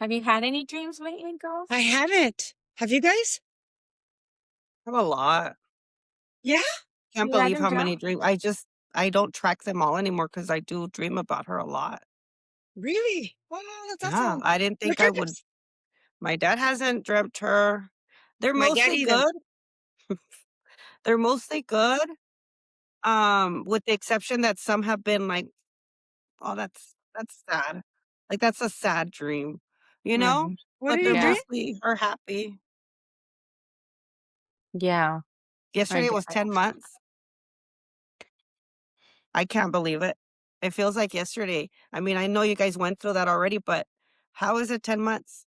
Have you had any dreams lately, I girls? haven't. Have you guys? I have a lot. Yeah? Can't You write believe them how many down? dreams I don't track them all anymore because I do dream about her a lot. Really? Wow, that's Yeah, awesome. I didn't What think I would. dreams? My dad hasn't dreamt her. They're My dad mostly either. good. They're mostly good, with the exception that some have been like, "Oh, that's sad." Like, that's a sad dream, you know? Mhm. What But did they're you dream? Yeah. mostly are happy. Yeah. I Yesterday get was 10 months. I can't believe it. It feels like yesterday. I mean, I know you guys went through that already, but how is it 10 months?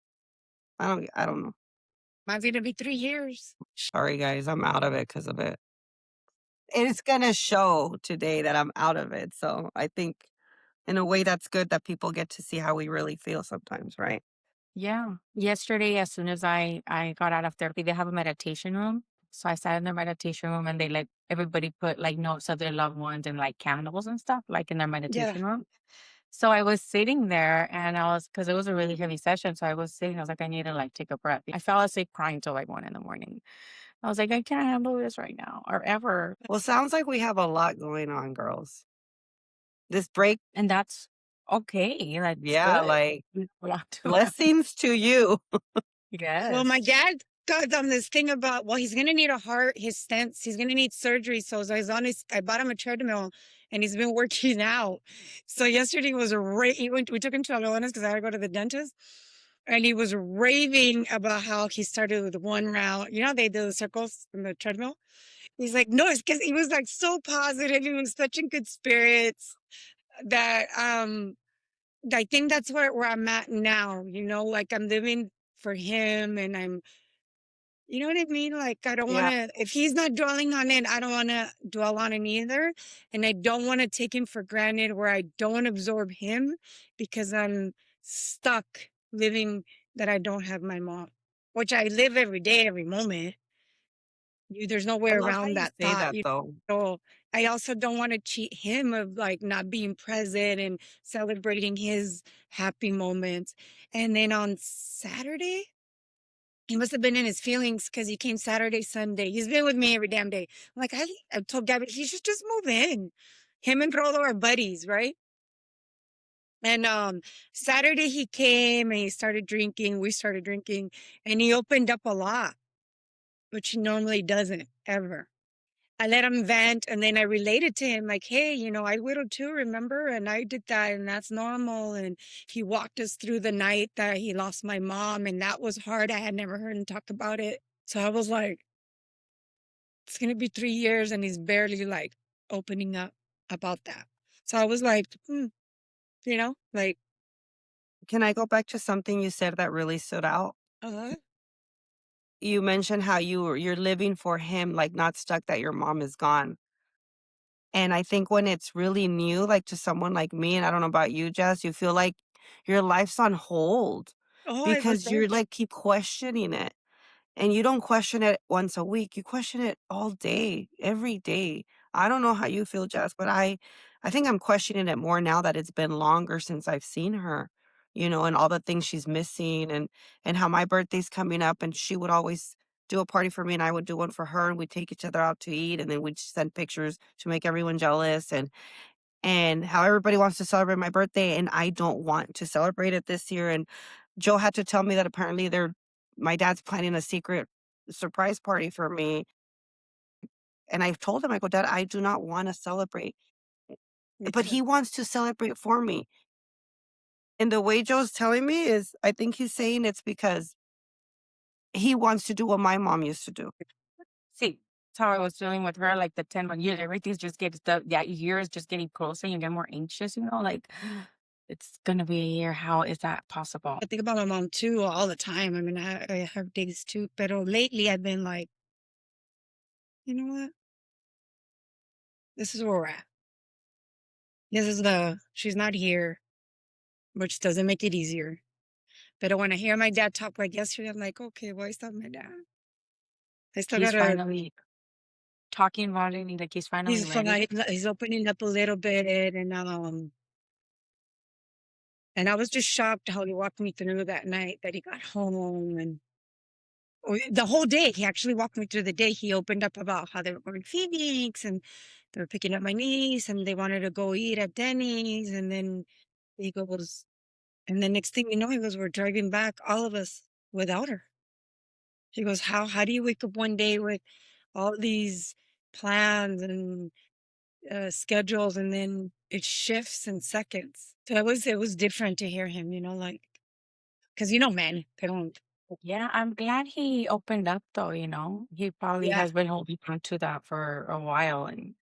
I don't know. Mine's gonna be 3 years. Sorry, guys, I'm out of it because of it. It's gonna show today that I'm out of it, so I think in a way that's good that people get to see how we really feel sometimes, right? Yeah. Yesterday, as soon as I got out of therapy, they have a meditation room. So I sat in the meditation room and they let everybody put like notes of their loved ones and like candles and stuff, like in their Yeah. meditation room. So I was sitting there and I was, because it was a really heavy session. So I was sitting, I was like, I need to like take a breath. I fell asleep crying till like 1 in the morning. I was like, I can't handle this right now or ever. Well, sounds like we have a lot going on, girls. This break, And that's okay. That's yeah, good. like, We have to. blessings to you. Well, my Yes. dad got on this thing about, well, he's gonna need a heart, his stents, he's gonna need surgery. So he's on his, I bought him a treadmill and he's been working out. So yesterday was we took him to Alohanas because I had to go to the dentist. And he was raving about how he started with one round. You know, they do the circles in the treadmill. He's like, no, it's because he was like so positive. He was such in good spirits that I think that's where I'm at now, like I'm living for him and you know what I mean? Like I don't want Yeah. to if he's not dwelling on it, I don't want to dwell on it either. And I don't want to take him for granted where I don't absorb him because I'm stuck living that I don't have my mom, which I live every day, every moment. There's no way I love how around you that say thought. that, though. So I also don't want to cheat him of like not being present and celebrating his happy moments. And then on Saturday, he must have been in his feelings because he came Saturday, Sunday. He's been with me every damn day. I'm like, I told Gabby, he should just move in. Him and Rolo are buddies, right? And Saturday he came and he started drinking. We started drinking, and he opened up a lot, which he normally doesn't ever. I let him vent and then I related to him like, hey, I widowed too, remember? And I did that and that's normal. And he walked us through the night that he lost my mom and that was hard. I had never heard him talk about it. So I was like, it's going to be 3 years and he's barely like opening up about that. So I was like, like, Can I go back to something you said that really stood out? uh-huh. You mentioned how you're living for him, like, not stuck that your mom is gone. And I think when it's really new, like, to someone like me, and I don't know about you, Jess, you feel like your life's on hold Oh, it was because there. you're, like, keep questioning it. And you don't question it once a week, you question it all day, every day. I don't know how you feel, Jess, but I think I'm questioning it more now that it's been longer since I've seen her, and all the things she's missing and how my birthday's coming up and she would always do a party for me and I would do one for her and we'd take each other out to eat and then we'd send pictures to make everyone jealous and how everybody wants to celebrate my birthday and I don't want to celebrate it this year. And Joe had to tell me that apparently my dad's planning a secret surprise party for me. And I told him, I go, Dad, I do not want to celebrate. Me But too. he wants to celebrate for me. And the way Joe's telling me is I think he's saying it's because he wants to do what my mom used to do. See, that's how I was feeling with her, like the 10 years, everything's just getting that year is just getting closer and you get more anxious, like it's gonna be a year. How is that possible? I think about my mom too all the time. I mean, I have days too, but lately I've been like, you know what? This is where we're at. She's not here, which doesn't make it easier. But when I hear my dad talk like yesterday, I'm like, okay, well, I still have my dad. I still He's gotta, finally talking about it, and like he's finally ready. he's opening up a little bit and, And I was just shocked how he walked me through that night that he got home and or the whole day. He actually walked me through the day. He opened up about how they were going to Phoenix and they were picking up my niece and they wanted to go eat at Denny's. And then he goes, and the next thing you know, he goes, we're driving back, all of us without her. He goes, how do you wake up one day with all these plans and schedules and then it shifts in seconds? So it was different to hear him, like, because men, they don't. Yeah, I'm glad he opened up though, you know? He probably Yeah. has been holding on to that for a while, and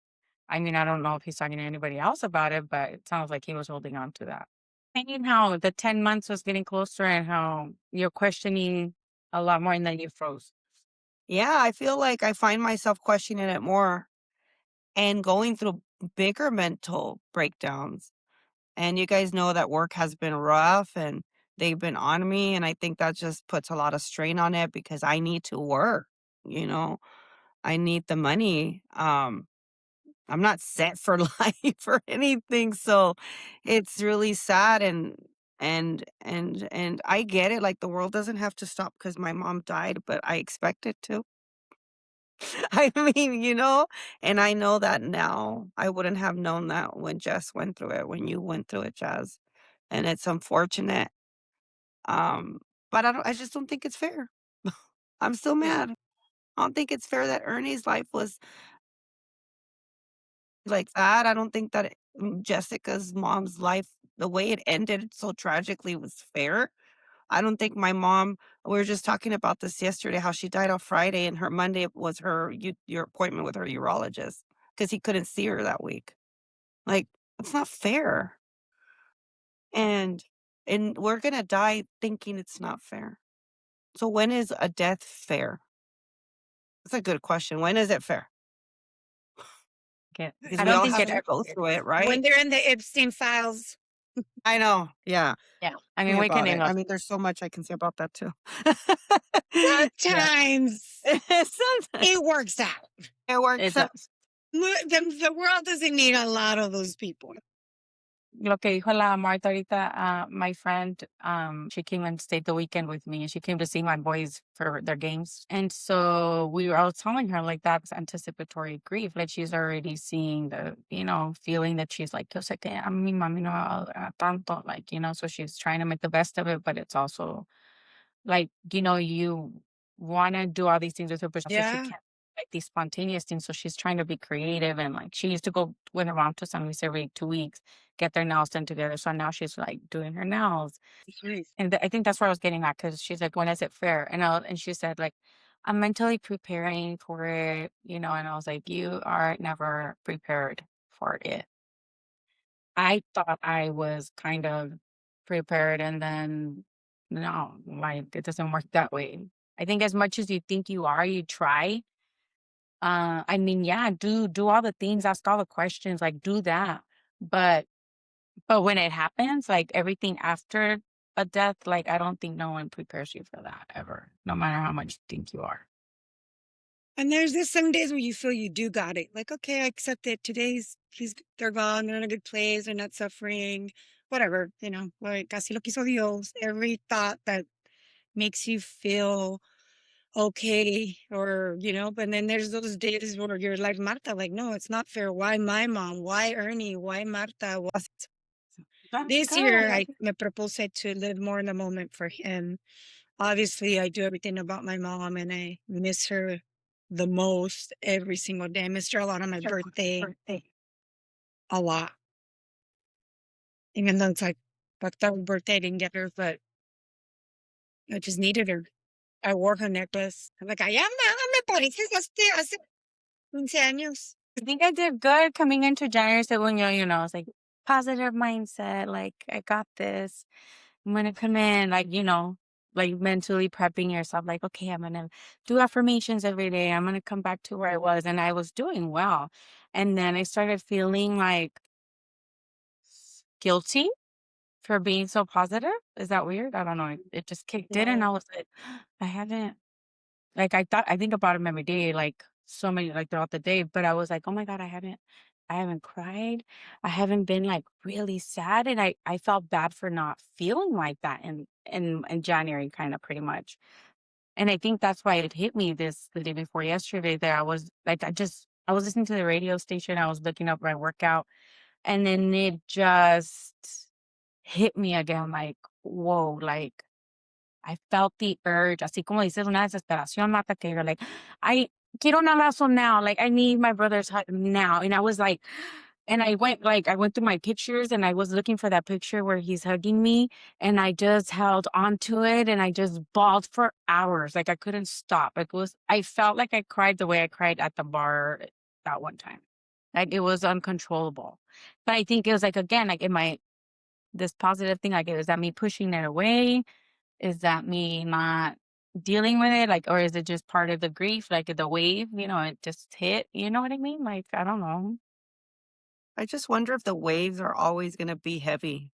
I mean, I don't know if he's talking to anybody else about it, but it sounds like he was holding on to that. Thinking how the 10 months was getting closer and how you're questioning a lot more and then you froze. Yeah, I feel like I find myself questioning it more and going through bigger mental breakdowns. And you guys know that work has been rough and they've been on me. And I think that just puts a lot of strain on it because I need to work, you know, I need the money. I'm not set for life or anything. So it's really sad and I get it. Like the world doesn't have to stop because my mom died, but I expect it to. I mean, and I know that now. I wouldn't have known that when Jess went through it, when you went through it, Jazz. And it's unfortunate. Um, but I just don't think it's fair. I'm still Yeah. mad. I don't think it's fair that Ernie's life was like that. I don't think that Jessica's mom's life, the way it ended so tragically, was fair. I don't think my mom, we were just talking about this yesterday, how she died on Friday and her Monday was your appointment with her urologist because he couldn't see her that week. Like, it's not fair. And and we're gonna die thinking it's not fair. So when is a death fair? That's a good question. When is it fair? Get Because I we don't all think have it to ever go is. through it, When right? they're in the Epstein files. I know. Yeah. Yeah. I Me mean, we can about name it. I those. mean, there's so much I can say about that too. Yeah. Sometimes Sometimes it works out. it works It out. does. The world doesn't need a lot of those people. Lo que dijo la Marta ahorita, my friend, she came and stayed the weekend with me and she came to see my boys for their games. And so I was telling her like that's anticipatory grief. Like she's already seeing feeling that she's like, yo sé que a mi mami no tanto, like, so she's trying to make the best of it, but it's also like, you wanna do all these things with her, but also she Yeah. can't like these spontaneous things, so she's trying to be creative and, like, she used to go with her mom to San Luis every 2 weeks, get their nails done together, so now she's, like, doing her nails, Nice. and I think that's where I was getting at because she's like, "When is it fair?" And she said, like, "I'm mentally preparing for it," and I was like, "You are never prepared for it." I thought I was kind of prepared and then no, like it doesn't work that way. I think as much as you think you are, you try. I mean, yeah, do all the things, ask all the questions, like do that. But when it happens, like everything after a death, like I don't think no one prepares you for that ever, no matter how much you think you are. And there's this some days where you feel you do got it. Like, okay, I accept it. They're gone, they're in a good place, they're not suffering, whatever, like así lo quiso Dios. Every thought that makes you feel okay, or but then there's those days where you're like Marta, like, no, it's not fair. Why my mom? Why Ernie? Why Marta? That's This good. year, I me propose to live more in the moment for him. Obviously, I do everything about my mom, and I miss her the most every single day. I missed her a lot on my birthday, a lot. Even though it's like third birthday, I didn't get her, but I just needed her. I wore her necklace. I'm like, ay, me pareces hace 15 años. I think I did good coming into January, según yo, it's like positive mindset, like I got this. I'm gonna come in, like, like mentally prepping yourself, like, okay, I'm gonna do affirmations every day. I'm gonna come back to where I was. And I was doing well. And then I started feeling like guilty for being so positive. Is that weird? I don't know. It just kicked in and I No. was like, I haven't I think about him every day, like so many like throughout the day, but I was like, oh my God, I haven't I haven't cried. I haven't been, like, really sad, and I felt bad for not feeling like that in January, kinda pretty much. And I think that's why it hit me the day before yesterday that I was like, I was listening to the radio station, I was looking up my workout, and then it just hit me again, like, whoa, like, I felt the urge, así como dices, una desesperación mata que you're like, I quiero un abrazo now, like, I need my brother's hug now, and I was like and I went through my pictures, and I was looking for that picture where he's hugging me, and I just held onto it, and I just bawled for hours, like, I couldn't stop, I felt like I cried the way I cried at the bar that one time, like, it was uncontrollable, but I think it was, like, again, like, in my this positive thing, like, is that me pushing it away? Is that me not dealing with it? Like, or is it just part of the grief, like the wave, it just hit, you know what I mean? Like, I don't know. I just wonder if the waves are always gonna be heavy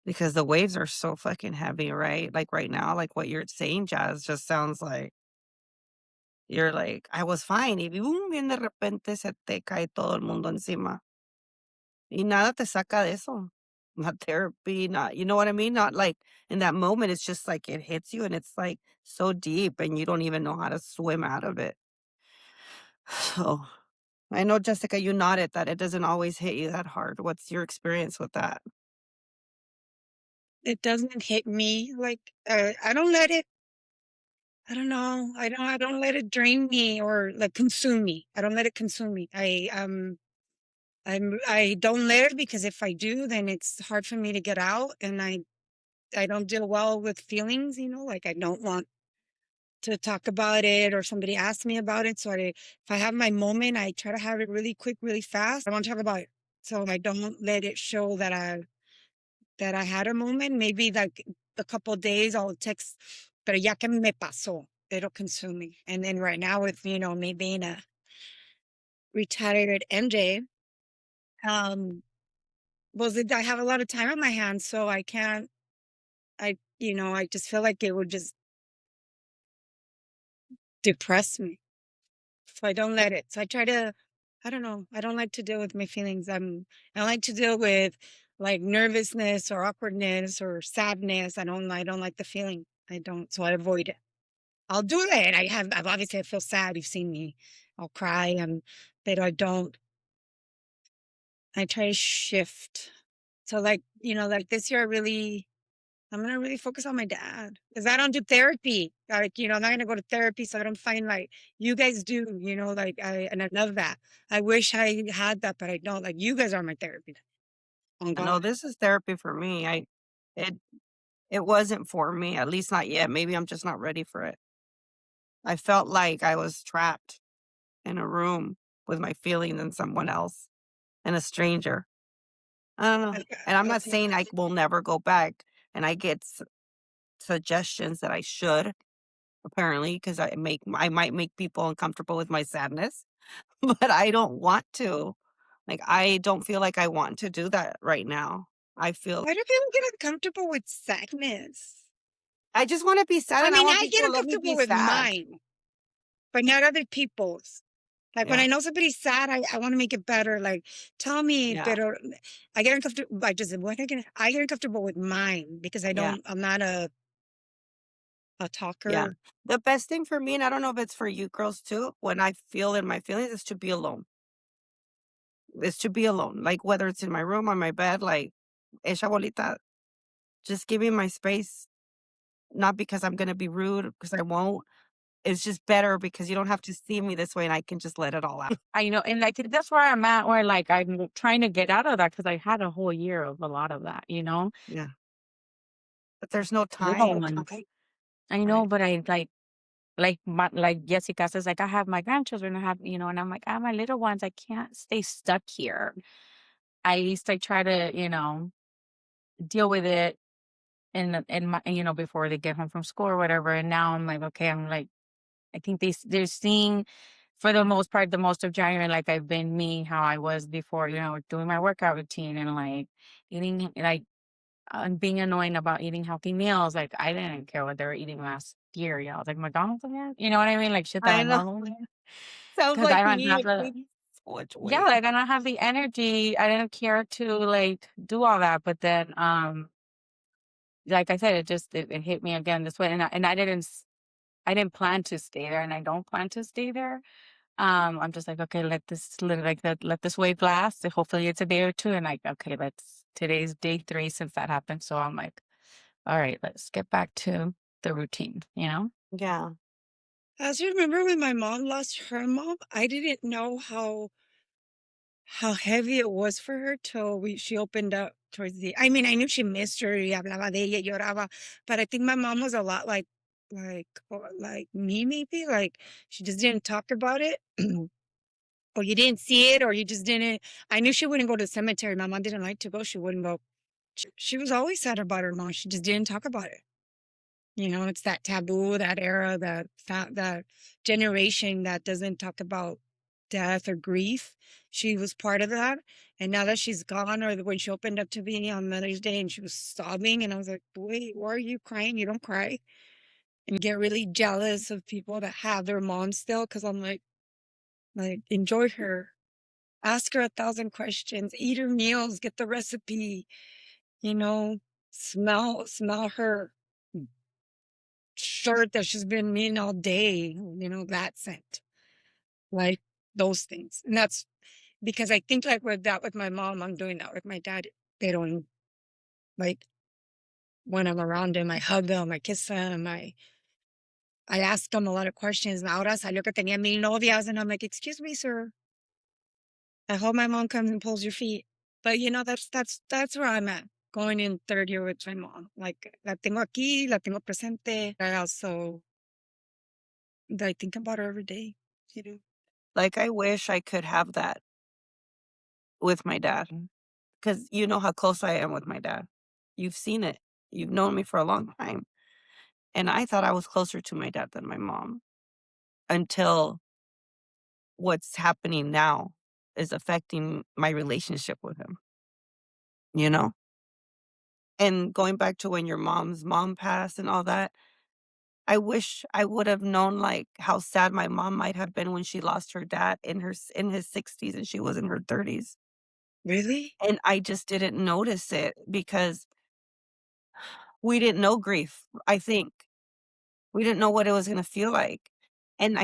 because the waves are so fucking heavy, right? Like, right now, like, what you're saying, Jazz, just sounds like you're like, "I was fine, y boom, bien de repente se te cae todo el mundo encima, y nada te saca de eso." Not therapy, not you know what I mean? Not like in that moment, it's just like it hits you, and it's, like, so deep, and you don't even know how to swim out of it. So, I know, Jessica, you nodded that it doesn't always hit you that hard. What's your experience with that? It doesn't hit me like, I don't let it I don't know. I don't let it drain me or, like, consume me. I don't let it consume me. I don't let it because if I do, then it's hard for me to get out, and I don't deal well with feelings, like, I don't want to talk about it or somebody asks me about it, so if I have my moment, I try to have it really quick, really fast. I want to talk about it, so I don't let it show that I had a moment. Maybe, like, a couple of days I'll text, pero ya que me pasó, it'll consume me. And then right now with, me being a retired MJ, um, I have a lot of time on my hands, so I can't, I just feel like it would just depress me. So I don't let it. So I don't know. I don't like to deal with my feelings. I don't like to deal with like nervousness or awkwardness or sadness. I don't like the feeling. I don't, so I avoid it. I'll do it. I've obviously I feel sad. You've seen me. I'll cry but I don't, I try to shift. So like, like this year I'm gonna really focus on my dad because I don't do therapy. Like, I'm not gonna go to therapy, so I don't find like you guys do. Like I love that. I wish I had that, but I don't. Like you guys are my therapy. On I know God, this is therapy for me. It it wasn't for me, at least not yet. Maybe I'm just not ready for it. I felt like I was trapped in a room with my feelings and someone else and a stranger. I don't know. like, And I'm not that's saying I will never go back. And I get suggestions that I should, apparently, because I might make people uncomfortable with my sadness, but I don't want to. Like, I don't feel like I want to do that right now. I feel why do people get uncomfortable with sadness? I just want to be sad, I and I mean, want I people get to let me uncomfortable be with sad. mine, but not other people's. Like when Yeah, I know somebody's sad, I want to make it better. Like, tell me, yeah, better. I get uncomfortable. I get uncomfortable with mine because yeah, I'm not a yeah. talker. The best thing for me, and I don't know if it's for you girls too, when I feel in my feelings, is to be alone. Is to be alone. Like whether it's in my room, on my bed, like, Echa bolita, just give me my space. Not because I'm gonna be rude, because I won't. It's just better because you don't have to see me this way, and I can just let it all out. I know, and I think that's where I'm at, where like I'm trying to get out of that because I had a whole year of a lot of that. Yeah, but there's no Little time, ones. I know, right? but I like Jessica says, like I have my grandchildren, and I'm like, I have my little ones. I can't stay stuck here. At least I try to, deal with it in my, before they get home from school or whatever. And now I'm like, okay, I'm like, I think they're seeing for the most part, the most of January, like I've been me, how I was before, doing my workout routine and like eating, like, and being annoying about eating healthy meals. Like I didn't care what they were eating last year. I was like McDonald's again. You know what I mean? Like shit that I I know. normally. Sounds 'cause like I you don't need have to the gain so much yeah, weight. like, I don't have the energy. I didn't care to, like, do all that, but then, like I said, it hit me again this way, and I didn't plan to stay there, and I don't plan to stay there. I'm just like, "Okay, let this wave last, and hopefully it's a day or 2," and like, "Okay, today's day 3 since that happened," so I'm like, "Alright, let's get back to the routine," you know? Yeah. As you remember when my mom lost her mom, I didn't know how heavy it was for her till she opened up towards the I mean, I knew she missed her y hablaba de ella y lloraba, but I think my mom was a lot like me maybe, like, she just didn't talk about it, or you didn't see it, or you just didn't I knew she wouldn't go to the cemetery. My mom didn't like to go, she wouldn't go. She was always sad about her mom, she just didn't talk about it. You know, it's that taboo, that era, that generation that doesn't talk about death or grief. She was part of that. And now that she's gone, or when she opened up to me on Mother's Day and she was sobbing, and I was like, wait, why are you crying? You don't cry. And get really jealous of people that have their mom still. Cause I'm like, enjoy her. Ask her 1,000 questions. Eat her meals. Get the recipe. You know, smell her shirt that she's been in all day, that scent, like those things. And that's because I think like with my mom, I'm doing that with my dad. They don't like when I'm around him, I hug him, I kiss him, I ask him a lot of questions. And ahora salió que tenía 1,000 novias, and I'm like, excuse me, sir. I hope my mom comes and pulls your feet. But that's where I'm at. Going in third year with my mom. Like la tengo aquí, la tengo presente. I think about her every day. You know. Like, I wish I could have that with my dad, because you know how close I am with my dad. You've seen it. You've known me for a long time, and I thought I was closer to my dad than my mom until what's happening now is affecting my relationship with him, you know? And going back to when your mom's mom passed and all that, I wish I would have known, like, how sad my mom might have been when she lost her dad in his 60s and she was in her 30s, Really? and I just didn't notice it because we didn't know grief, I think. We didn't know what it was gonna feel like, and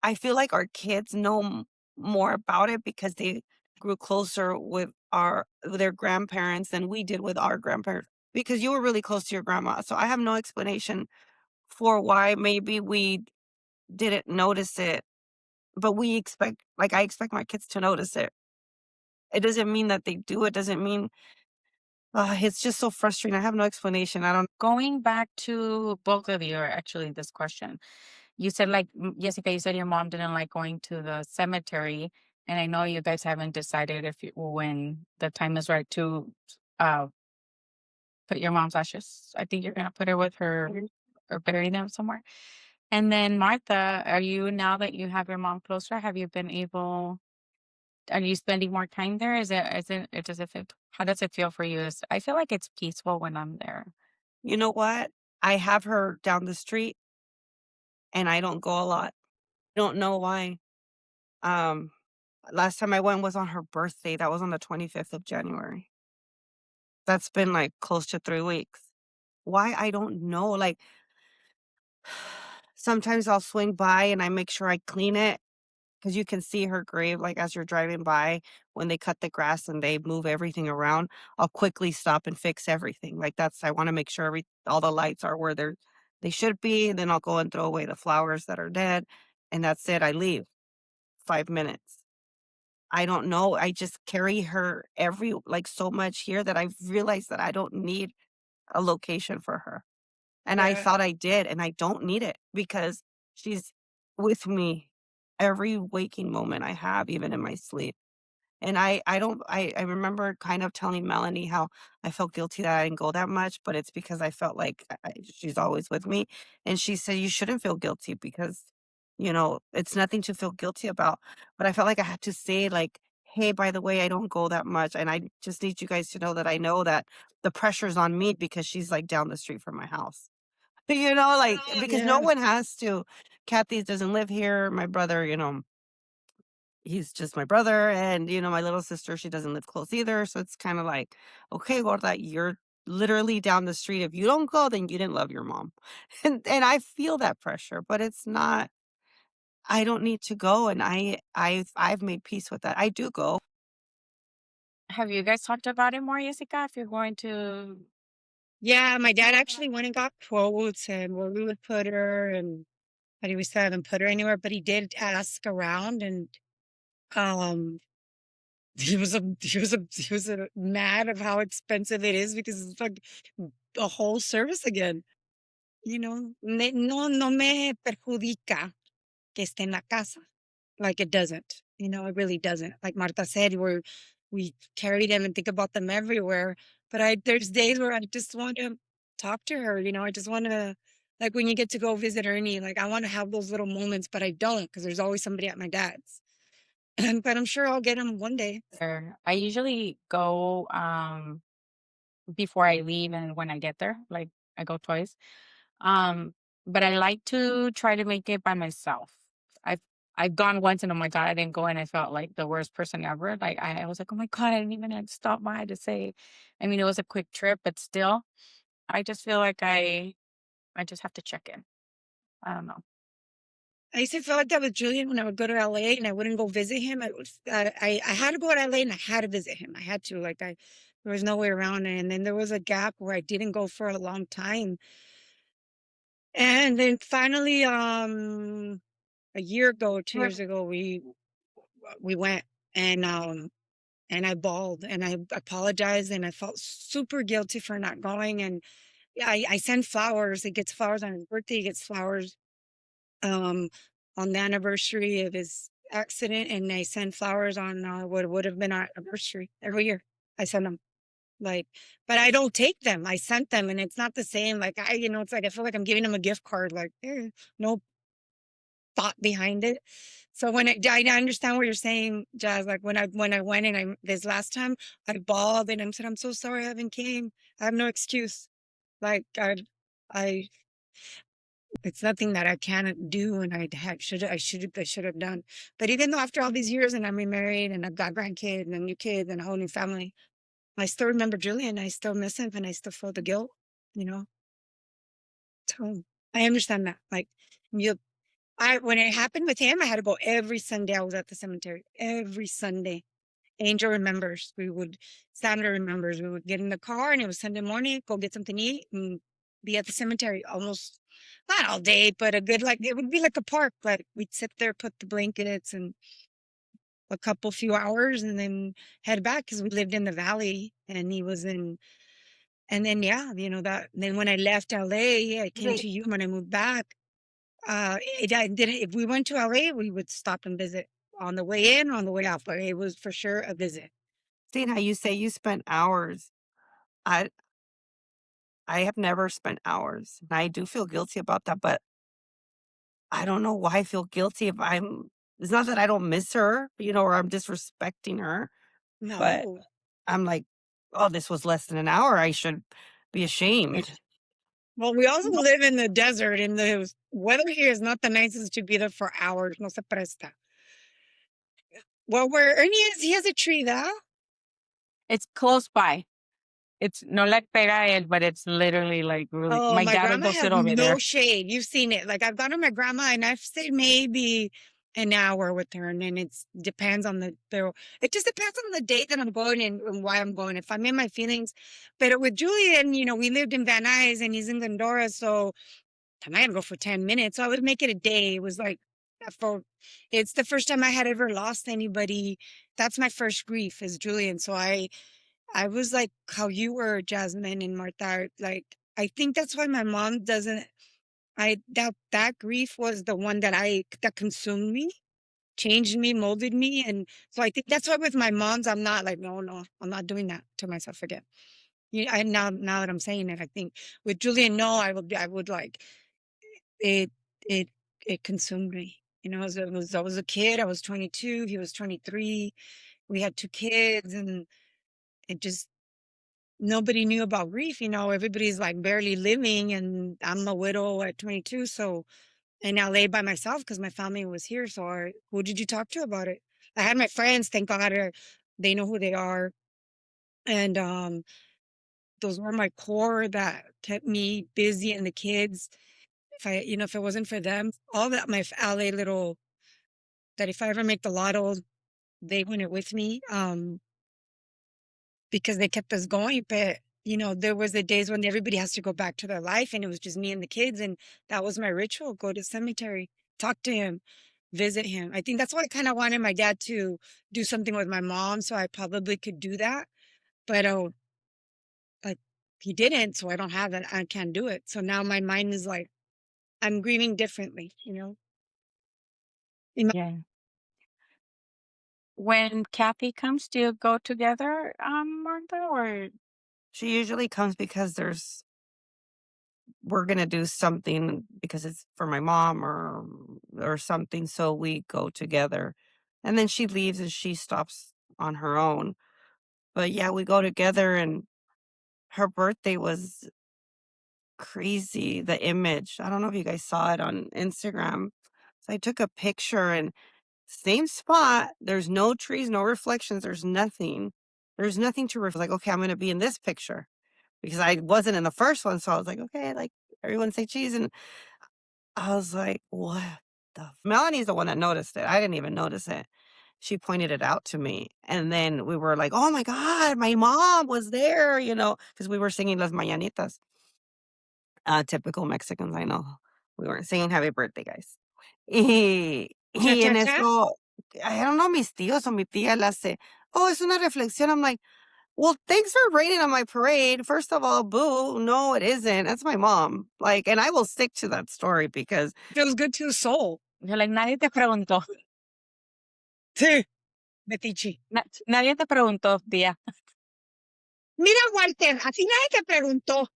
I feel like our kids know more about it because they grew closer with their grandparents than we did with our grandparents, because you were really close to your grandma, so I have no explanation for why maybe we didn't notice it, but I expect my kids to notice it. It doesn't mean that they do, it doesn't mean it's just so frustrating, I have no explanation, I don't. Going back to both of you, or actually this question, you said like Jessica, you said your mom didn't like going to the cemetery, and I know you guys haven't decided if you when the time is right to uh put your mom's ashes. I think you're gonna put her with her or bury them somewhere. And then Martha, are you now that you have your mom closer, have you been able are you spending more time there? It does it feel how does it feel for you? I feel like it's peaceful when I'm there. You know what? I have her down the street, and I don't go a lot. Don't know why. Um, Last time I went was on her birthday, that was on the 25th of January. That's been, like, close to 3 weeks. Why? I don't know, like, sometimes I'll swing by and I make sure I clean it because you can see her grave, like, as you're driving by, when they cut the grass and they move everything around, I'll quickly stop and fix everything, like, I wanna make sure all the lights are where they should be, and then I'll go and throw away the flowers that are dead, and that's it, I leave. 5 minutes. I don't know, I just carry her so much here that I've realized that I don't need a location for her. And I Yeah. thought I did, and I don't need it because she's with me every waking moment I have, even in my sleep. And I don't I remember kind of telling Melanie how I felt guilty that I didn't go that much, but it's because I felt like she's always with me. And she said, "You shouldn't feel guilty because, it's nothing to feel guilty about." But I felt like I had to say, like, "Hey, by the way, I don't go that much, and I just need you guys to know that I know that the pressure's on me because she's, like, down the street from my house." Like, because no Yeah. one has to. Kathy doesn't live here. My brother, he's just my brother. And, my little sister, she doesn't live close either. So it's kind of like, okay, Gorda, you're literally down the street. If you don't go, then you didn't love your mom. And I feel that pressure, but it's not, I don't need to go. And I've made peace with that. I do go. Have you guys talked about it more, Jessica? If you're going to Yeah, my dad actually went and got quotes and where we would put her, and but we still haven't put her anywhere. But he did ask around, and um he was mad of how expensive it is because it's like a whole service again. No me perjudica que esté en la casa. Like it doesn't. It really doesn't. Like Marta said, we carry them and think about them everywhere. But there's days where I just want to talk to her. I just want to, like when you get to go visit Ernie, like I want to have those little moments, but I don't because there's always somebody at my dad's. But I'm sure I'll get them one day. there? I usually go before I leave and when I get there. Like I go twice. Um, but I like to try to make it by myself. I've I've gone once and oh my god, I didn't go and I felt like the worst person ever. Like I was like, oh my god, I didn't even like, stop by to say. I mean, it was a quick trip, but still, I just feel like I just have to check in. I don't know. I used to feel like that with Julian when I would go to LA and I wouldn't go visit him. I had to go to LA and I had to visit him. I had to. There was no way around it. And then there was a gap where I didn't go for a long time. And then finally, a year ago, 2 years ago, we went and I bawled and I apologized and I felt super guilty for not going. And yeah, I send flowers. He gets flowers on his birthday. He gets flowers um on the anniversary of his accident, and I send flowers on what would have been our anniversary every year. I send them like, but I don't take them. I sent them, and it's not the same. Like it's like I feel like I'm giving him a gift card. Like, no thought behind it. So I understand what you're saying, Jazz. Like when I went and this last time, I bawled and I said, I'm so sorry I haven't came. I have no excuse. Like I it's nothing that I can't do, and I should have done. But even though after all these years, and I'm remarried, and I've got grandkids and new kids and a whole new family, I still remember Julian. I still miss him, and I still feel the guilt. You know, so I understand that. Like you, when it happened with him, I had to go every Sunday. I was at the cemetery every Sunday. Angel remembers. Sandra remembers. We would get in the car and it was Sunday morning, go get something to eat and be at the cemetery almost not all day, but a good, like, it would be like a park. Like we'd sit there, put the blankets and a couple few hours and then head back because we lived in the valley and he was in, and then, yeah, then when I left LA, I came to you when I moved back. I didn't, if we went to LA, we would stop and visit on the way in, on the way out, but it was for sure a visit. Seeing how you say you spent hours. I I have never spent hours, and I do feel guilty about that, but I don't know why I feel guilty if it's not that I don't miss her, or I'm disrespecting her, but No. I'm like, "Oh, this was less than an hour. I should be ashamed." Well, we also live in the desert, and the weather here is not the nicest to be there for hours. No se presta. Well, where Ernie is, he has a tree though. It's close by. It's no like pega el, but it's literally like really. Oh, My my dad would grandma go has sit over no there. shade. You've seen it. Like I've gone to my grandma, and I've stayed maybe an hour with her, and then it depends on it just depends on the date that I'm going and why I'm going. If I'm in my feelings, but with Julian, we lived in Van Nuys and he's in Glendora, so I might go for 10 minutes. So I would make it a day. It was like for it's the first time I had ever lost anybody. That's my first grief is Julian. So I was like how you were, Jasmine and Martha. Like I think that's why my mom doesn't that grief was the one that consumed me, changed me, molded me. And so I think that's why with my mom's I'm not like, no, I'm not doing that to myself again. I now that I'm saying it, I think with Julian, no, I would like it it it consumed me. I was a kid, I was 22, he was 23. We had two kids and it just nobody knew about grief, everybody's like barely living and I'm a widow at 22, so in LA by myself because my family was here. So who did you talk to about it? I had my friends, thank God, they know who they are. And those were my core that kept me busy and the kids. If it wasn't for them, all that my LA little, that if I ever make the lotto, they win it with me. Because they kept us going. But, there was the days when everybody has to go back to their life and it was just me and the kids. And that was my ritual. Go to the cemetery, talk to him, visit him. I think that's why I kind of wanted my dad to do something with my mom. So I probably could do that. But, like he didn't. So I don't have it. I can't do it. So now my mind is like, I'm grieving differently. In my- Yeah. When Kathy comes, do you go together, Martha, or She usually comes because we're gonna do something because it's for my mom or something, so we go together. And then she leaves and she stops on her own. But yeah, we go together and her birthday was crazy, the image. I don't know if you guys saw it on Instagram. So I took a picture and same spot. There's no trees, no reflections, there's nothing. There's nothing to reflect. Like, okay, I'm gonna be in this picture because I wasn't in the first one. So I was like, okay, like everyone say cheese. And I was like, what Melanie's the one that noticed it. I didn't even notice it. She pointed it out to me. And then we were like, oh my God, my mom was there, because we were singing Las Mañanitas. Typical Mexicans, I know. We weren't singing happy birthday, guys. Cha Y cha en cha. eso, I don't know, mis tíos o mi tía le hace, oh, es una reflexión. I'm like, well, thanks for raining on my parade. First of all, boo. No, it isn't. That's my mom. Like, and I will stick to that story because Feels good to the soul. you're like, nadie te preguntó? Sí, Metichi. Nadie te preguntó, tía. Mira, Walter, a ti nadie te preguntó.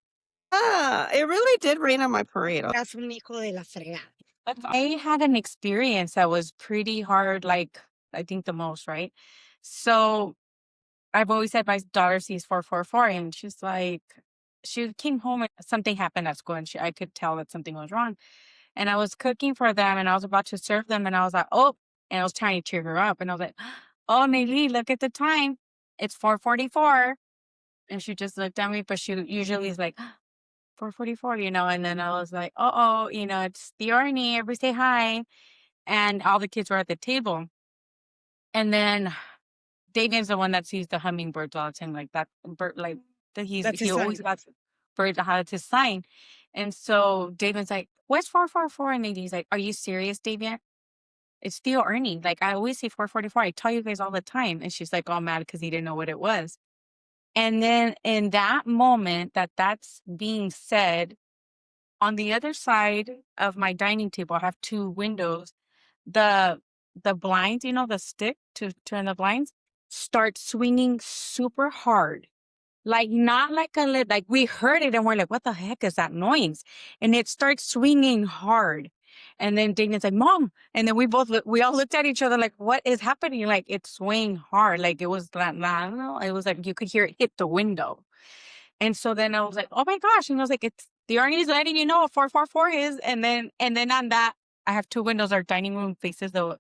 it really did rain on my parade. Eras un hijo de la fregada. But I had an experience that was pretty hard, like I think the most, right? So I've always said my daughter sees 444, and she's like, she came home and something happened at school, and I could tell that something was wrong. And I was cooking for them, and I was about to serve them, and I was like, oh, and I was trying to cheer her up, and I was like, oh, Maylee, look at the time, it's 4:44, and she just looked at me, but she usually is like 4:44, and then I was like, oh, it's the Arnie, everybody say hi, and all the kids were at the table, and then David's the one that sees the hummingbirds all the time, like that bird, like that That's he his always sign. got bird how it's his sign. And so David's like, what's 444? And then he's like, are you serious, David? It's Theo Ernie. Like I always say 444. I tell you guys all the time. And she's like all mad because he didn't know what it was. And then in that moment that's being said, on the other side of my dining table, I have two windows. The the blinds, the stick to turn the blinds, start swinging super hard. Like not like a lid, like we heard it and we're like, what the heck is that noise? And it starts swinging hard. And then Dana's like, Mom. And then we all looked at each other like, what is happening? Like it's swinging hard. Like it was like, I don't know. It was like you could hear it hit the window. And so then I was like, oh my gosh. And I was like, it's the Arnie's letting you know what 444 is. And then on that, I have two windows. Our dining room faces the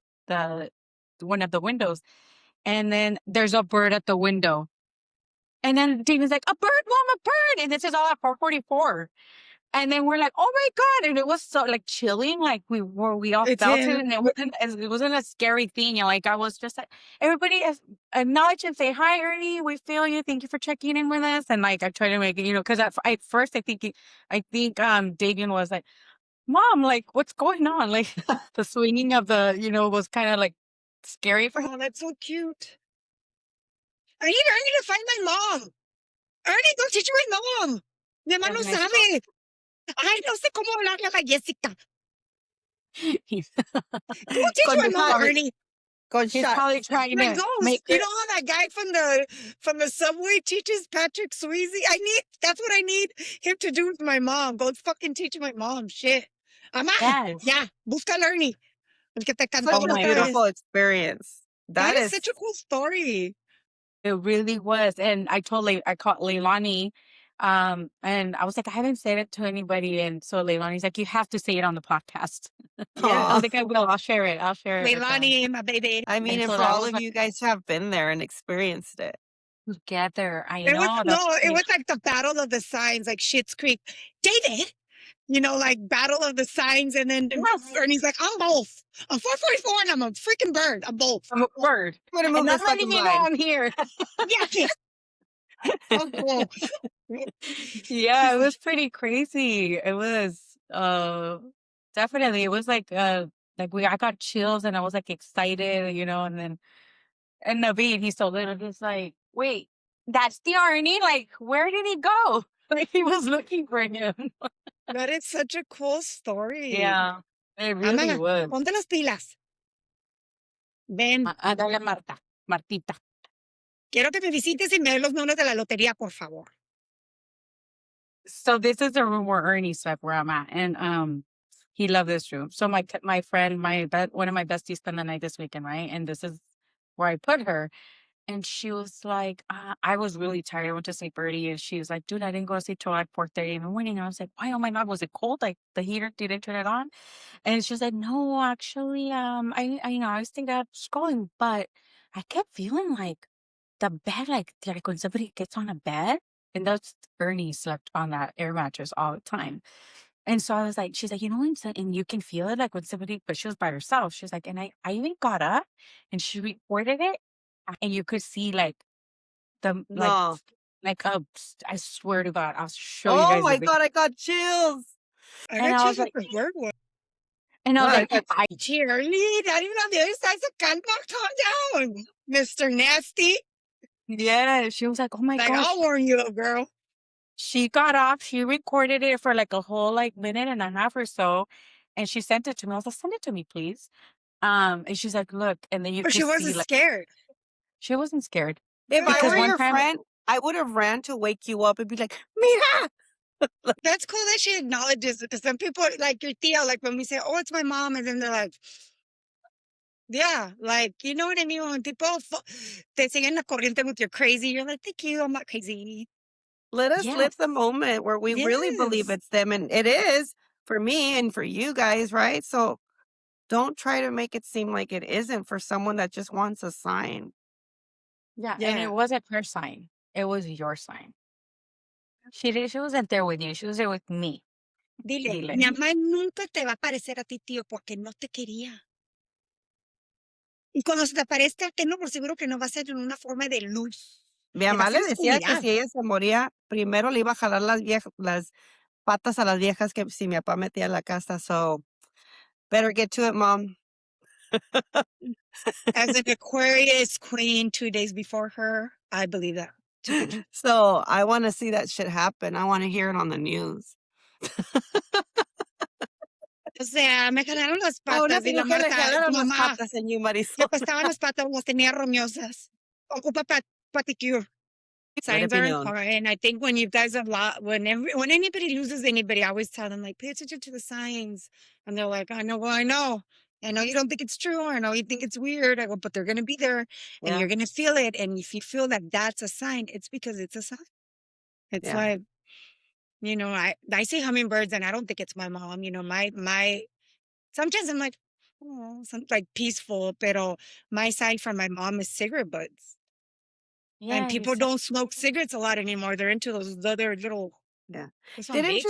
one of the windows. And then there's a bird at the window. And then David's like, a bird, Mom, a bird. And this is all at 444. And then we're like, oh my God. And it was so like chilling. Like we all It's felt it. him. And it wasn't a scary thing. Like I was just like, everybody acknowledge and say, hi, Ernie. We feel you. Thank you for checking in with us. And like, I try to make it, cause at first I think Davian was like, Mom, like what's going on? Like the swinging of was kind of like scary for him. Oh, that's so cute. I need Ernie to find my mom. Ernie, go teach my mom. Mi mamá And no then sabe. Ay, no sé cómo hablarle a la Jessica. he's, Go teach Con my mom, shots. Ernie. Con he's probably shots. trying My to make ghost. You her. know how that guy from the subway teaches Patrick Swayze? That's what I need him to do with my mom. Go fucking teach my mom. Shit. Mamá, Yes. ya, busca al Ernie. El que te cantó Such Oh a la my otra God. beautiful vez. experience. That That is is such a cool story. It really was. And I called Leilani And I was like, I haven't said it to anybody. And so later on, he's like, you have to say it on the podcast. I was Aw. Yes. like, I will. I'll share it. I'll share it with them. Leilani, my baby. I mean, And and so for that all was of like you guys who have been there and experienced it. together. I It was know no, that's it pretty. was like the battle of the signs, like Schitt's Creek. David, like battle of the signs, and then Yes, Ernie's like, I'm both. I'm 444 and I'm a freaking bird. I'm both. I'm a bird. I'm gonna And move not this letting fucking you know blind. I'm here. Yeah, yeah. Oh, cool. Yeah, it was pretty crazy. It was definitely it was like I got chills and I was like excited, and then and Naveed, he's so little, he's like, wait, that's the Arnie? Like, where did he go? Like he was looking for him. That is such a cool story. Yeah, it really Ama, was. ponte las pilas. Ven, Ándale, Marta, Martita. quiero que me visites y me des los números de la lotería, por favor. So this is the room where Ernie slept, where I'm at, and he loved this room. So my friend, one of my besties spent the night this weekend, right? And this is where I put her. And she was like, I was really tired. I went to sleep early. And she was like, dude, I didn't go to sleep till like 4:30 in the morning. And I was like, why? Oh my God, was it cold? Like the heater didn't turn it on? And she was like, no, actually, I was thinking of scrolling, but I kept feeling like the bed, like when somebody gets on a bed, and that's Ernie slept on that air mattress all the time. And so I was like, she's like, and you can feel it like when somebody, but she was by herself. She's like, and I even got up and she recorded it and you could see like the No. I swear to God, I'll show you Oh guys the my video. God, I got chills. I And got I chills was with like, the word one. and I No, was I like, got I Cheerlead, not even on the other side sacando. Calm down, Mr. Nasty. yeah. She was like, oh my Like, gosh. I'll warn you up, girl. She got off. She recorded it for like a whole like minute and a half or so, and she sent it to me. I was like, send it to me, please. And she's like, look, and then you But could she see wasn't like scared. she wasn't scared if I Good. because were one your time, friend, I would have ran to wake you up and be like, Mira. That's cool that she acknowledges it because some people, like your Tia, like when we say, oh, it's my mom, and then they're like, yeah, like, you know what I mean? When people te siguen la corriente with you're crazy, you're like, thank you, I'm not crazy. Let us live yes, the moment where we really believe Yes. it's them. And it is for me and for you guys, right? So don't try to make it seem like it isn't for someone that just wants a sign. yeah, and it Yeah. wasn't her sign; it was your sign. She wasn't there with you. She was there with me. Dile, Dile. mi mamá nunca te va a parecer a ti, tío, porque no te quería. Y cuando se te aparezca, tenlo por seguro que no va a ser en una forma de luz, Mi que va a mamá ser le decía que oscuridad. si ella se moría, primero le iba a jalar las patas a las viejas que si mi papá metía en la casa. So better get to it, mom. As an Aquarius queen 2 days before her, I believe that to be true. So I want to see that shit happen. I want to hear it on the news. O sea, me jalaron las A una patas y la mujer le Marta, tu jalaron las mamá, patas en you, me Marisol. apestaban las patas, las tenía roñosas. Ocupa paticure. Let it Signs be are known. important. I think when you guys have when anybody loses anybody, I always tell them like, pay attention to the signs. And they're like, I know, well, I know. I know you don't think it's true. I know you think it's weird. I go, but they're gonna be there, and Yeah, you're gonna feel it. And if you feel that that's a sign, it's because it's a sign. It's yeah. like, I see hummingbirds, and I don't think it's my mom. My sometimes I'm like, oh, something like peaceful, pero my side from my mom is cigarette butts. And Yeah, you people said don't smoke cigarettes a lot anymore. They're into those other little Yeah. this one big.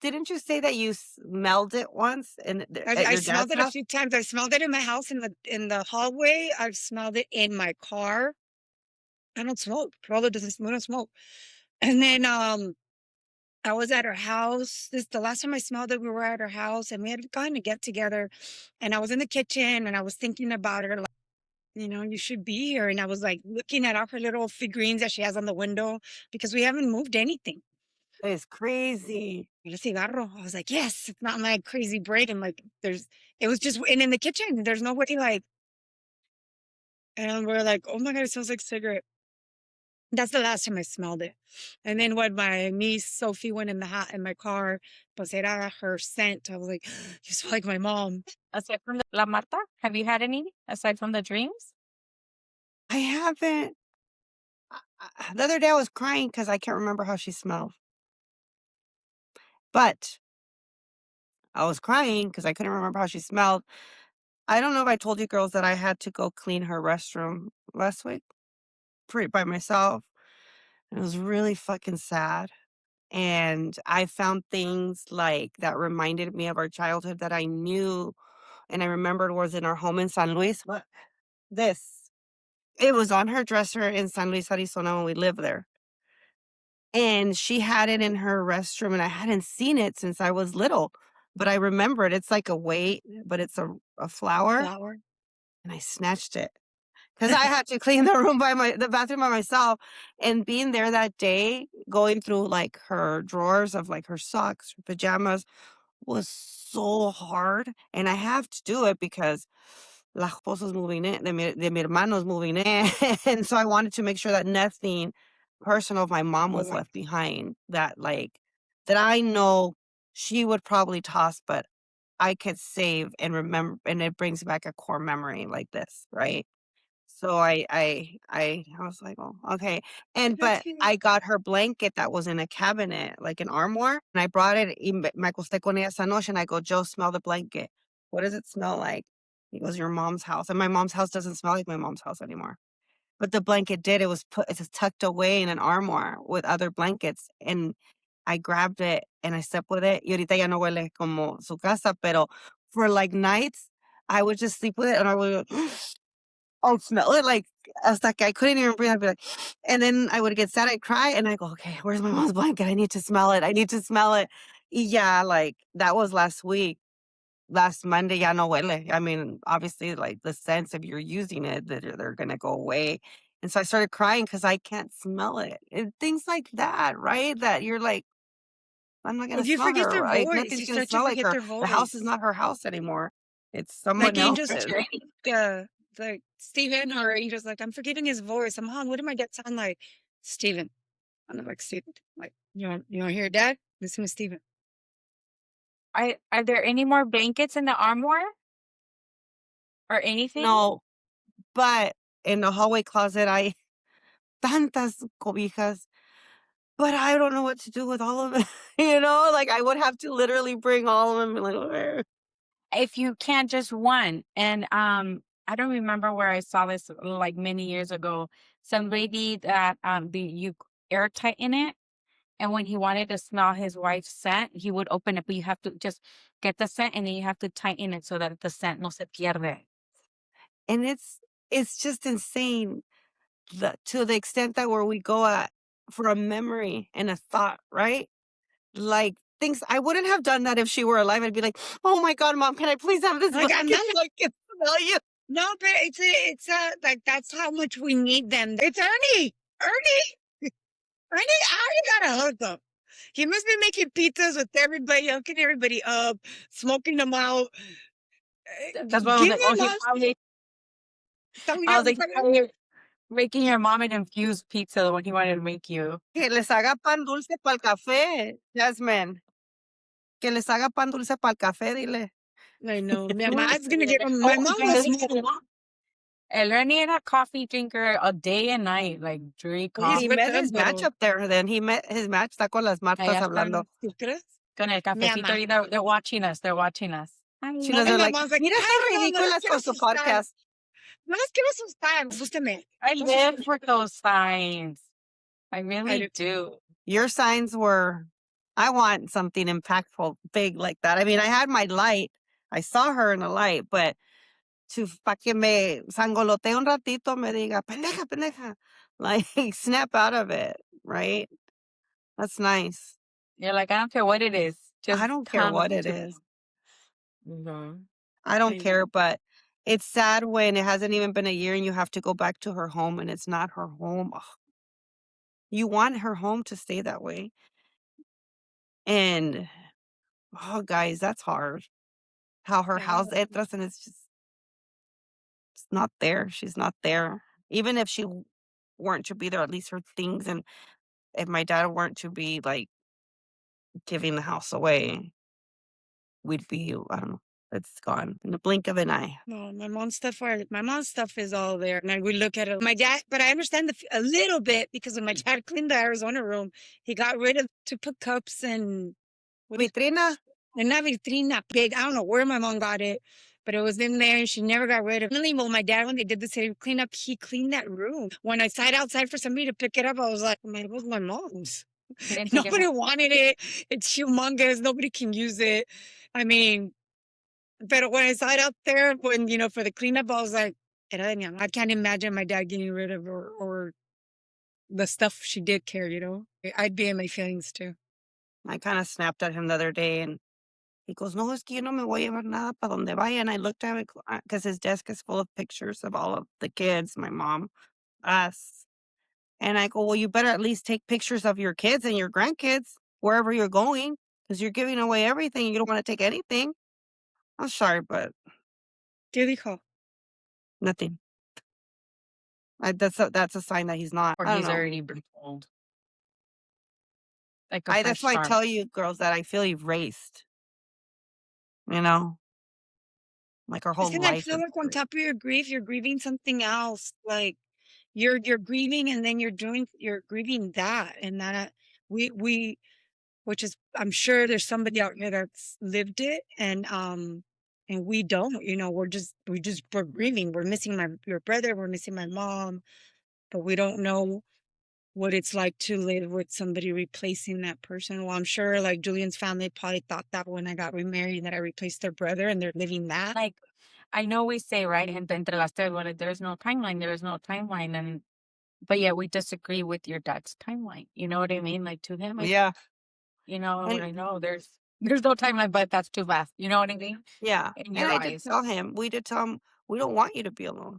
Didn't you say that you smelled it once at I your smelled dad's it a house? few times. I smelled it in my house in the hallway. I've smelled it in my car. I don't smoke. Rolo doesn't we don't smoke. And then I was at her house. This the last time I smelled it, we were at her house and we had gone to get together. And I was in the kitchen and I was thinking about her, like, you should be here. And I was like looking at all her little figurines that she has on the window because we haven't moved anything. It's crazy. A cigarro. I was like, yes, it's not my crazy brain. And like, it was just, and in the kitchen, there's nobody like, and we're like, oh my God, it smells like cigarette. That's the last time I smelled it. And then when my niece Sophie went in my car, pues era her scent. I was like, you smell like my mom. aside from the La Marta, have you had any aside from the dreams? I haven't. The other day I was crying because I can't remember how she smelled, but I was crying because I couldn't remember how she smelled. I don't know if I told you girls that I had to go clean her restroom last week pretty by myself. It was really fucking sad. And I found things like that reminded me of our childhood that I knew and I remembered was in our home in San Luis. What? This. It was on her dresser in San Luis, Arizona when we lived there. And she had it in her restroom, and I hadn't seen it since I was little, but I remembered it's like a weight, but it's a flower, Flower. and I snatched it. 'Cause I had to clean the bathroom by myself, and being there that day, going through, like, her drawers of, like, her socks, her pajamas was so hard, and I have to do it because la esposa's moving in, de mi hermano's moving in, and so I wanted to make sure that nothing personal of my mom Oh was my left behind that, like that I know she would probably toss, but I could save and remember, and it brings back a core memory like this, right? So I was like, "Oh, okay." And That's but cute. I got her blanket that was in a cabinet, like an armoire, and I brought it y me acosté con ella esa noche, and I go, "Joe, smell the blanket. What does it smell like?" He goes, "Your mom's house." And my mom's house doesn't smell like my mom's house anymore. But the blanket did. It was tucked away in an armoire with other blankets, and I grabbed it, and I slept with it, y ahorita ya no huele como su casa, pero for, like, nights, I would just sleep with it, and I would go I'll smell it, like, hasta que I couldn't even breathe, I'd be like and then I would get sad, I'd cry, and I go, "Okay, where's my mom's blanket? I need to smell it, I need to smell it." Y yeah, like, that was last week. Last Monday, ya no huele. I mean, obviously, like, the scents, if you're using it, they're gonna go away, and so I started crying because I can't smell it, and things like that, right? That you're like, "I'm not Or gonna you smell forget her, their right? voice. Nothing's You gonna start to smell like forget her. their The house is voice. not her house anymore. It's someone Like Angel's else's." uh, like Steven or Angel's like, I'm forgetting his voice. I'm on. What did my dad sound like? Steven. And I'm like, Steven. Like, you want to hear dad? Listen to Steven. Are there any more blankets in the armoire or anything? No, but in the hallway closet, I tantas cobijas, but I don't know what to do with all of it, like, I would have to literally bring all of them, and be like, "Where?" If you can't, just one. And I don't remember where I saw this like many years ago. Some lady that you air tighten it, and when he wanted to smell his wife's scent, he would open it, but you have to just get the scent and then you have to tighten it so that the scent no se pierde. And it's just insane to the extent that where we go at for a memory and a thought, right? Like, things I wouldn't have done that if she were alive. I'd be like, "Oh my god, mom, can I please have this Like, I'm blanket not. so I can smell you?" No, but like, that's how much we need them. It's Ernie. Ernie, I already got a hookup. He must be making pizzas with everybody, hooking everybody up, smoking them out. That's what I was Give like, me oh, a he monster. probably, I was like, he probably making your mom an infused pizza when he wanted to make you. Que les haga pan dulce para el café, Jasmine. Que les haga pan dulce para el café, dile. I know. My mom's gonna get Oh, on. My mom was really? El Ernie era coffee drinker a day and night, like drink well, he's He with met coffee. them, his match but up there then. He met his match, está con las Martas Allá hablando. están ¿tú crees? con el Mi cafecito mamá. ahorita. They're watching us. They're watching us. She Ay, knows And they're my like, mom's like, "Mira estas ay, no, no las ridículas quiero con su asustar. podcast." No las quiero asustar. Asústame. I No live asústame. for those signs. I I really do too. do. Your signs were I want something impactful, big like that. I mean, I had my light. I saw her in the light, but to pa que me sangolotee un ratito, me diga, pendeja, pendeja. Like, snap out of it, right? That's nice. You're like, I don't care what it is. I Just don't care come what it to is. me. Mhm. I don't I know. care, but it's sad when it hasn't even been a year and you have to go back to her home and it's not her home. Ugh, you want her home to stay that way. And, oh, guys, that's hard. How her Yeah. house entras and it's not there. She's not there. Even if she weren't to be there, at least her things and if my dad weren't to be, like, giving the house away, we'd be I don't know. It's gone in the blink of an eye. No, my mom's stuff is all there. And I would look at it. My dad, but I understand a little bit because when my dad cleaned the Arizona room, he got rid of to put cups and what is Vitrina? and that vitrina big. I don't know where my mom got it, but it was in there and she never got rid of it. Well, my dad, when they did the city cleanup, he cleaned that room. When I sat outside for somebody to pick it up, I was like, man, it was my mom's. He didn't take it Nobody home. wanted it. It's humongous. Nobody can use it. I mean, but when I saw it out there, when, for the cleanup, I was like, "Era de mi mamá." I can't imagine my dad getting rid of her or the stuff she did care. I'd be in my feelings too. I kind of snapped at him the other day and he goes, no, es que yo no me voy a llevar nada para donde vaya. And I looked at it because his desk is full of pictures of all of the kids, my mom, us. And I go, well, you better at least take pictures of your kids and your grandkids wherever you're going because you're giving away everything. You don't want to take anything. I'm sorry, but ¿Qué dijo? nothing. That's a sign that he's not. Or I don't he's know. already been told. Like a That's fresh why I start. tell you girls that I feel erased. You know, like our whole Listen, I life feel is like on erased. top of your grief, you're grieving something else. Like you're grieving and then you're grieving that and that we which is I'm sure there's somebody out here that's lived it and we don't, we're grieving. We're missing your brother, we're missing my mom, but we don't know what it's like to live with somebody replacing that person. Well, I'm sure like Julian's family probably thought that when I got remarried that I replaced their brother and they're living that. Like, I know we say, right, entre las tres, well, there's no timeline, there is no timeline. But yeah, we disagree with your dad's timeline. You know what I mean? Like to him, Yeah. what And I know, there's no timeline, but that's too fast. You know what I mean? yeah. In And your I did eyes. tell him, we did tell him, we don't want you to be alone.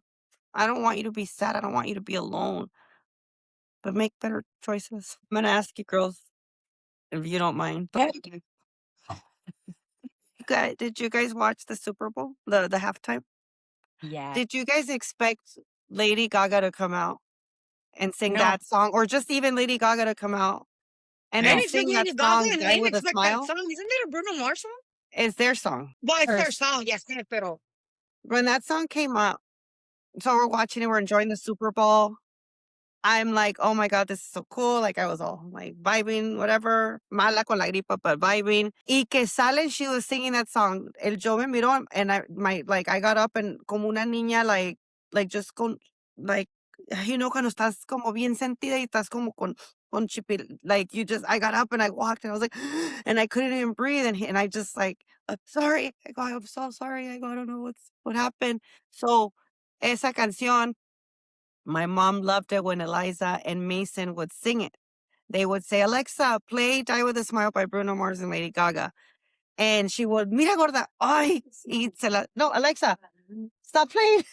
I don't want you to be sad. I don't want you to be alone, but make better choices. I'm going to ask you girls if you don't mind. Yeah. Did you guys watch the Super Bowl, the halftime? Yeah. Did you guys expect Lady Gaga to come out and sing No, that song, or just even Lady Gaga to come out and I then no. didn't expect sing that Lady Gaga song, and I "Die didn't with a expect that Smile"? song. Isn't that a Bruno Mars song? It's their song. Well, it's their First, song, yes, pero When that song came out, so we're watching it, we're enjoying the Super Bowl. I'm like, "Oh my god, this is so cool." Like, I was all, like, vibing, whatever, mala con la gripa, but vibing. Y que sale, she was singing that song. El yo me miró, and I got up and como una niña, just con like, cuando estás como bien sentida y estás como con chipil like, I got up and I walked, and I was like, and I couldn't even breathe, and I just like, "I'm sorry." I go, "I'm so sorry." I go, "I don't know what happened." So, esa canción my mom loved it when Eliza and Mason would sing it. They would say, Alexa, play Die with a Smile by Bruno Mars and Lady Gaga. And she would, mira gorda, ay, no, Alexa, stop playing.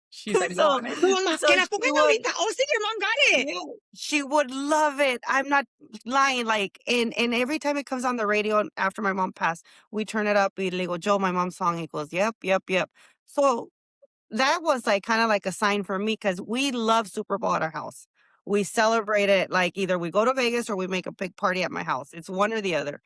she's like, no, so, on it. no, ma, so que la she pongan would, ahorita. Oh, sí, your mom got it. yeah, she would love it. I'm not lying. Like, and every time it comes on the radio after my mom passed, we turn it up. We go, Joe, my mom's song. He goes, yep, yep, yep. So that was, like, kinda like a sign for me because we love Super Bowl at our house. We celebrate it, like, either we go to Vegas or we make a big party at my house. It's one or the other,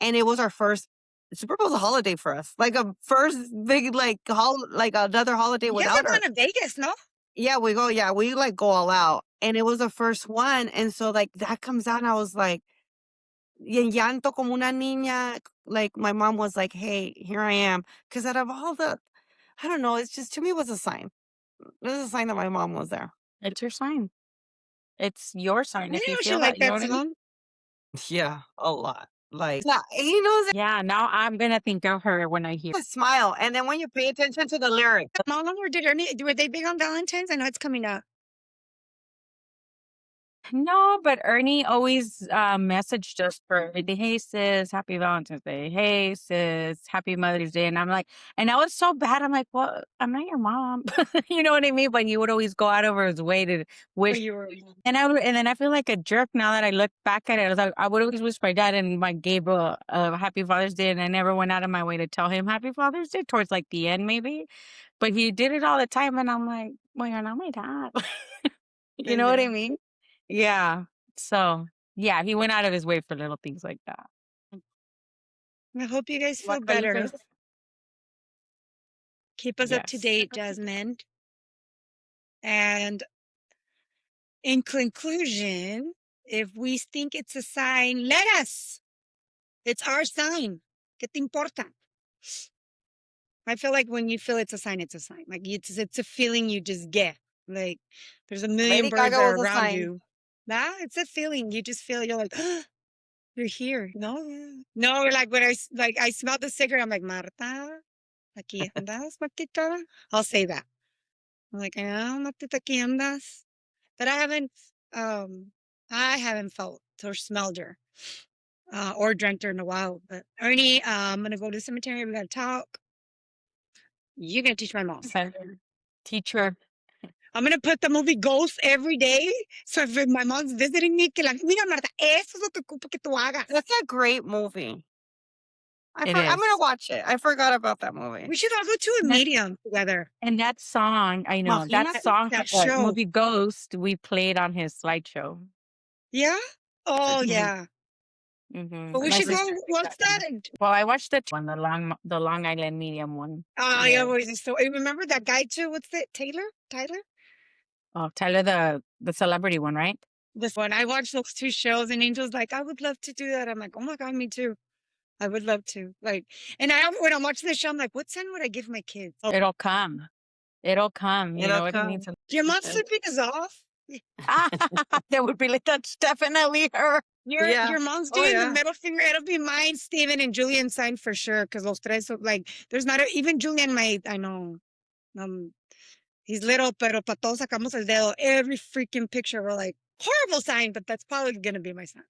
and it was our first Super Bowl's a holiday for us, like, a first big, like, another holiday You guys are without her. going to Vegas, no? Yeah, we, like, go all out, and it was the first one, and so, like, that comes out, and I was like, y en llanto como una niña, like, my mom was like, "Hey, here I am," because out of all the I don't know, it's just to me, it was a sign. It was a sign that my mom was there. It's your sign. It's your I sign. If didn't you know she feel that, liked you know that what I mean? song. Yeah, a lot. Like, yeah, he knows Yeah, now I'm gonna think of her when I hear. a smile, and then when you pay attention to the lyrics, Mom or did Ernie, were they big on Valentine's? I know it's coming up. No, but Ernie always messaged us for hey sis, happy Valentine's Day. Hey sis, happy Mother's Day. And I'm like, and I was so bad. I'm like, well, I'm not your mom. You know what I mean? But he would always go out of his way to But wish. you were, And then I feel like a jerk now that I look back at it. I was like, I would always wish my dad and my Gabriel happy Father's Day, and I never went out of my way to tell him happy Father's Day towards like the end maybe. But he did it all the time, and I'm like, well, you're not my dad. You know what I mean? Yeah. So, yeah, he went out of his way for little things like that. I hope you guys What feel about you better. guys? Keep us up to Yes. date, Jasmine. And in conclusion, if we think it's a sign, let us. It's our sign. ¿Qué te importa? I feel like when you feel it's a sign, it's a sign. Like it's a feeling you just get. Like there's a million Lady birds Gaga that was are a around sign. you. Nah, it's a feeling. You just feel you're like, you're here. No, no, like when I smell the cigarette, I'm like, Marta, aquí andas, Martita. I'll say that. I'm like, ah, Martita, aquí andas. But I haven't felt or smelled her, or drank her in a while. But Ernie, I'm gonna go to the cemetery. We gotta talk. You're gonna teach my mom. Teacher. I'm gonna put the movie Ghost every day. So if my mom's visiting me, que la mira, Marta, eso es lo que ocupo que tú hagas. That's a great movie. It I'm gonna is. watch it. I forgot about that movie. We should all go to a And that, medium together. and that song, I know, that Imagínate. song That from the show. movie Ghost, we played on his slideshow. Yeah? Oh, Perfect. Mhm, yeah. mhm. But we My should go sister picked watch that that. one. And Well, I watched the Long Island Medium one. I Yeah. always used to. Remember that guy too? What's it? Tyler? Oh, Tyler, the celebrity one, right? This one. I watched those two shows, and Angel's like, I would love to do that. I'm like, oh my God, me too. I would love to. Like, and when I'm watching the show, I'm like, what sign would I give my kids? Oh, It'll come. It'll come. You It'll know what it come. needs. your mom's flipping us off. Ah, that would be like, that's definitely her. Yeah. Your mom's Oh, doing the yeah. middle finger. It'll be mine, Steven, and Julian sign for sure. Because los tres, like, there's not even Julian, I know, he's little, pero para todos sacamos el dedo. Every freaking picture, we're like, horrible sign, but that's probably gonna be my sign.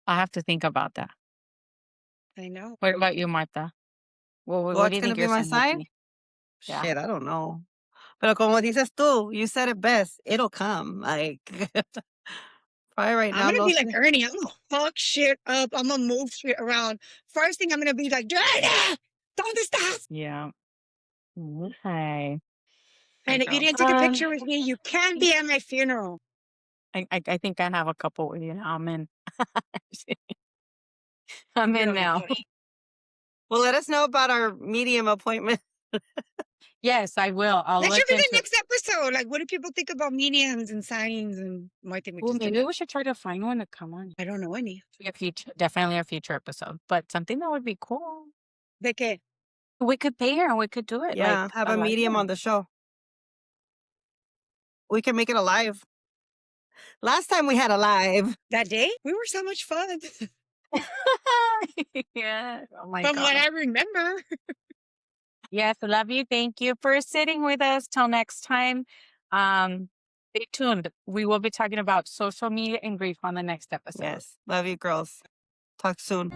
I'll have to think about that. I know. What about you, Martha? What do What's you gonna think be your my sign would sign? be? Yeah. Shit, I don't know. Pero como dices tú, you said it best. It'll come. Like, probably right I'm now, gonna no be like sé. Ernie. I'm gonna fuck shit up. I'm gonna move shit around. First thing I'm gonna be like, Joanna, ¿dónde estás? Yeah. Okay. And if you Girl. didn't take a picture with me, you can't be at my funeral. I think I have a couple with you now. I'm in. I'm You're in a now. bitch. Well, let us know about our medium appointment. Yes, I will. I'll That should look be the into. next episode. Like, what do people think about mediums and signs? And I think we Well, just did maybe that. we should try to find one to come on. I don't know any. A future, definitely a future episode, but something that would be cool. ¿De qué? We could pay her and we could do it like Yeah, have a a live medium one. on the show. We can make it a live. Last time we had a live. That day? We were so much fun. Yeah. Oh my From God. what I remember. Yes, I love you. Thank you for sitting with us. Till next time. Stay tuned. We will be talking about social media and grief on the next episode. Yes. Love you, girls. Talk soon.